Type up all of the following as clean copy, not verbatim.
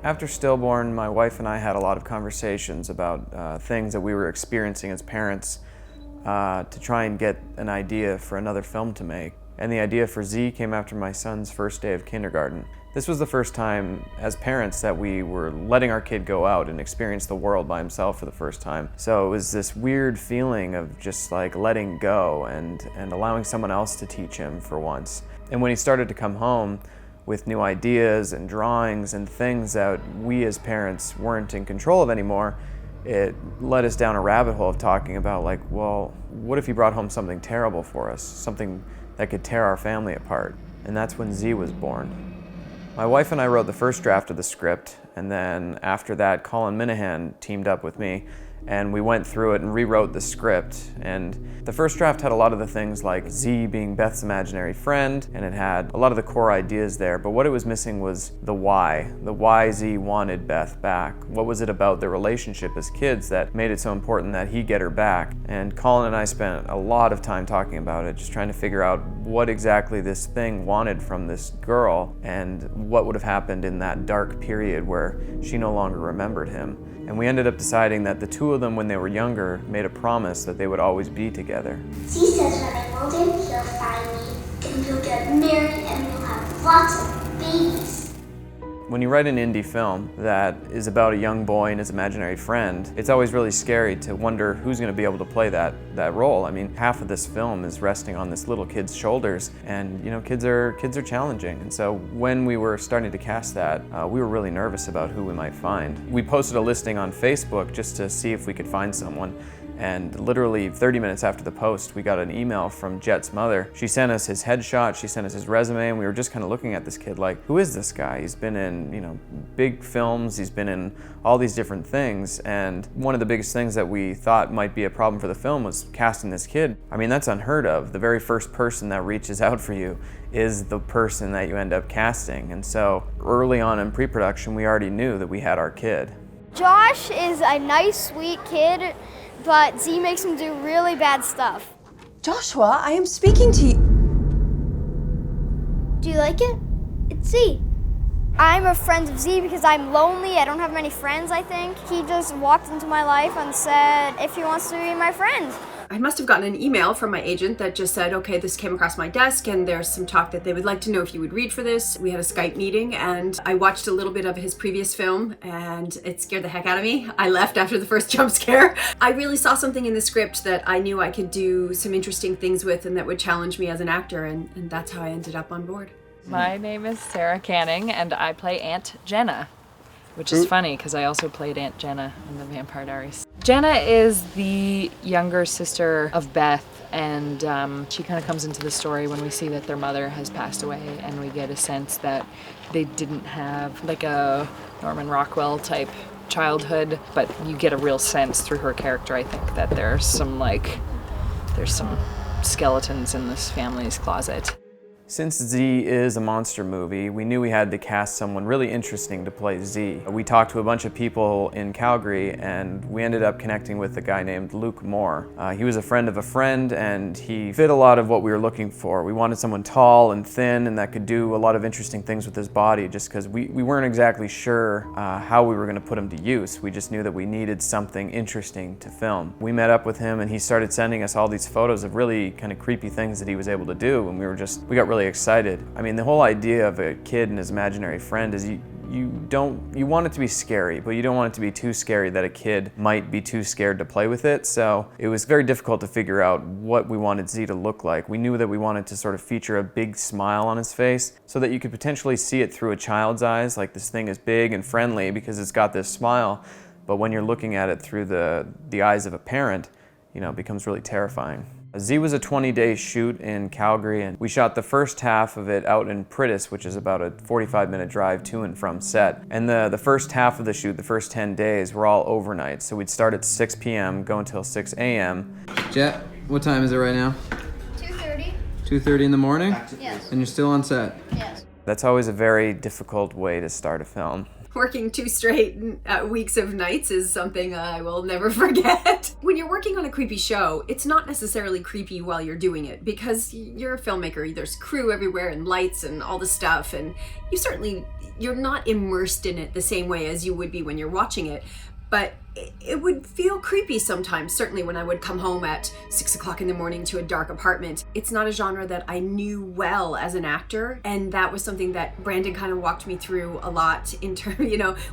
After stillborn, my wife and I had a lot of conversations about things that we were experiencing as parents to try and get an idea for another film to make. And the idea for Z came after my son's first day of kindergarten. This was the first time as parents that we were letting our kid go out and experience the world by himself for the first time. So it was this weird feeling of just like letting go and allowing someone else to teach him for once. And when he started to come home with new ideas and drawings and things that we as parents weren't in control of anymore, it led us down a rabbit hole of talking about like, well, what if he brought home something terrible for us? Something that could tear our family apart. And that's when Z was born. My wife and I wrote the first draft of the script, and then after that, Colin Minahan teamed up with me, and we went through it and rewrote the script. And the first draft had a lot of the things like Z being Beth's imaginary friend, and it had a lot of the core ideas there, but what it was missing was the why Z wanted Beth back. What was it about their relationship as kids that made it so important that he get her back? And Colin and I spent a lot of time talking about it, just trying to figure out what exactly this thing wanted from this girl and what would have happened in that dark period where she no longer remembered him. And we ended up deciding that the two of them, when they were younger, made a promise that they would always be together. Z says when I'm older, he'll find me, and we'll get married, and we'll have lots of babies. When you write an indie film that is about a young boy and his imaginary friend, it's always really scary to wonder who's going to be able to play that role. I mean, half of this film is resting on this little kid's shoulders, and you know, kids are challenging. And so when we were starting to cast that, we were really nervous about who we might find. We posted a listing on Facebook just to see if we could find someone. And literally 30 minutes after the post, we got an email from Jett's mother. She sent us his headshot, she sent us his resume, and we were just kind of looking at this kid like, who is this guy? He's been in, you know, big films, he's been in all these different things, and one of the biggest things that we thought might be a problem for the film was casting this kid. I mean, that's unheard of. The very first person that reaches out for you is the person that you end up casting. And so early on in pre-production, we already knew that we had our kid. Josh is a nice, sweet kid, but Z makes him do really bad stuff. Joshua, I am speaking to you. Do you like it? It's Z. I'm a friend of Z because I'm lonely. I don't have many friends, I think. He just walked into my life and said if he wants to be my friend. I must have gotten an email from my agent that just said, okay, this came across my desk and there's some talk that they would like to know if you would read for this. We had a Skype meeting and I watched a little bit of his previous film and it scared the heck out of me. I left after the first jump scare. I really saw something in the script that I knew I could do some interesting things with and that would challenge me as an actor, and that's how I ended up on board. My name is Sara Canning and I play Aunt Jenna, which is funny because I also played Aunt Jenna in The Vampire Diaries. Jenna is the younger sister of Beth, and she kind of comes into the story when we see that their mother has passed away, and we get a sense that they didn't have like a Norman Rockwell type childhood, but you get a real sense through her character, I think, that there's some skeletons in this family's closet. Since Z is a monster movie, we knew we had to cast someone really interesting to play Z. We talked to a bunch of people in Calgary and we ended up connecting with a guy named Luke Moore. He was a friend of a friend and he fit a lot of what we were looking for. We wanted someone tall and thin and that could do a lot of interesting things with his body, just because we weren't exactly sure how we were going to put him to use. We just knew that we needed something interesting to film. We met up with him and he started sending us all these photos of really kind of creepy things that he was able to do, and we got really excited. I mean, the whole idea of a kid and his imaginary friend is you want it to be scary, but you don't want it to be too scary that a kid might be too scared to play with it. So it was very difficult to figure out what we wanted Z to look like. We knew that we wanted to sort of feature a big smile on his face so that you could potentially see it through a child's eyes, like this thing is big and friendly because it's got this smile. But when you're looking at it through the eyes of a parent, you know, it becomes really terrifying. Z was a 20-day shoot in Calgary, and we shot the first half of it out in Pritis, which is about a 45-minute drive to and from set. And the first half of the shoot, the first 10 days, were all overnight. So we'd start at 6 p.m., go until 6 a.m. Jett, what time is it right now? 2:30. 2:30 in the morning? Yes. And you're still on set? Yes. That's always a very difficult way to start a film. working 2 straight weeks of nights is something I will never forget. When you're working on a creepy show, it's not necessarily creepy while you're doing it because you're a filmmaker. There's crew everywhere and lights and all the stuff, and you're not immersed in it the same way as you would be when you're watching it. But it would feel creepy sometimes, certainly when I would come home at 6 o'clock in the morning to a dark apartment. It's not a genre that I knew well as an actor, and that was something that Brandon kind of walked me through a lot in terms,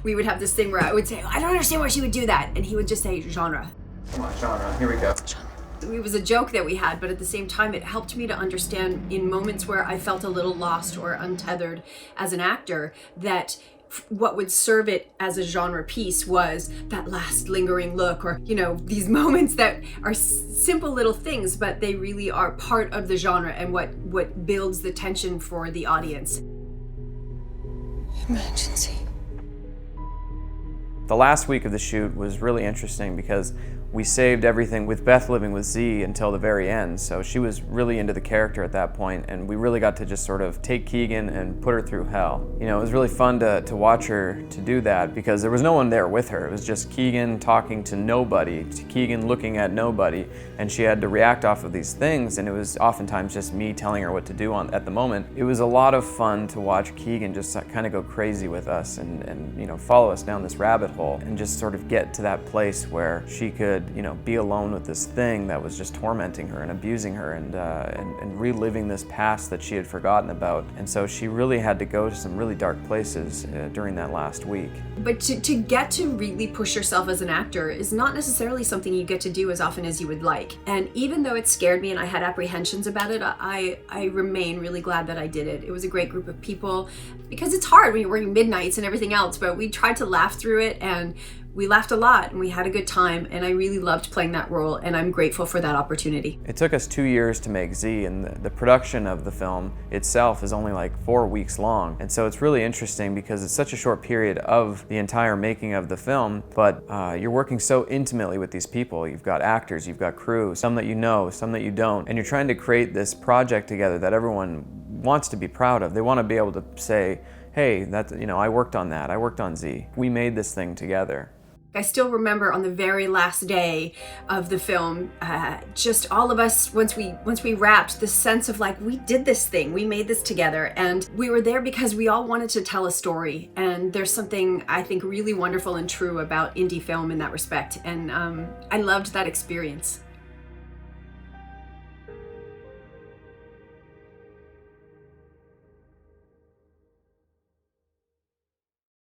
we would have this thing where I would say, I don't understand why she would do that, and he would just say, genre. Come on, genre, here we go. It was a joke that we had, but at the same time, it helped me to understand in moments where I felt a little lost or untethered as an actor that what would serve it as a genre piece was that last lingering look, or these moments that are simple little things, but they really are part of the genre and what builds the tension for the audience. Emergency. The last week of the shoot was really interesting because we saved everything with Beth living with Z until the very end, so she was really into the character at that point, and we really got to just sort of take Keegan and put her through hell. It was really fun to watch her to do that because there was no one there with her. It was just Keegan talking to nobody, to Keegan looking at nobody, and she had to react off of these things, and it was oftentimes just me telling her what to do at the moment. It was a lot of fun to watch Keegan just kind of go crazy with us and follow us down this rabbit hole and just sort of get to that place where she could be alone with this thing that was just tormenting her and abusing her and reliving this past that she had forgotten about. And so she really had to go to some really dark places during that last week. But to get to really push yourself as an actor is not necessarily something you get to do as often as you would like. And even though it scared me and I had apprehensions about it, I remain really glad that I did it. It was a great group of people because it's hard when you're working midnights and everything else, but we tried to laugh through it, and we laughed a lot and we had a good time, and I really loved playing that role, and I'm grateful for that opportunity. It took us 2 years to make Z, and the production of the film itself is only like 4 weeks long. And so it's really interesting because it's such a short period of the entire making of the film, but you're working so intimately with these people. You've got actors, you've got crew, some that you know, some that you don't, and you're trying to create this project together that everyone wants to be proud of. They want to be able to say, hey, I worked on that, I worked on Z. We made this thing together. I still remember on the very last day of the film, just all of us, once we wrapped, the sense of like, we did this thing, we made this together, and we were there because we all wanted to tell a story. And there's something I think really wonderful and true about indie film in that respect, and I loved that experience.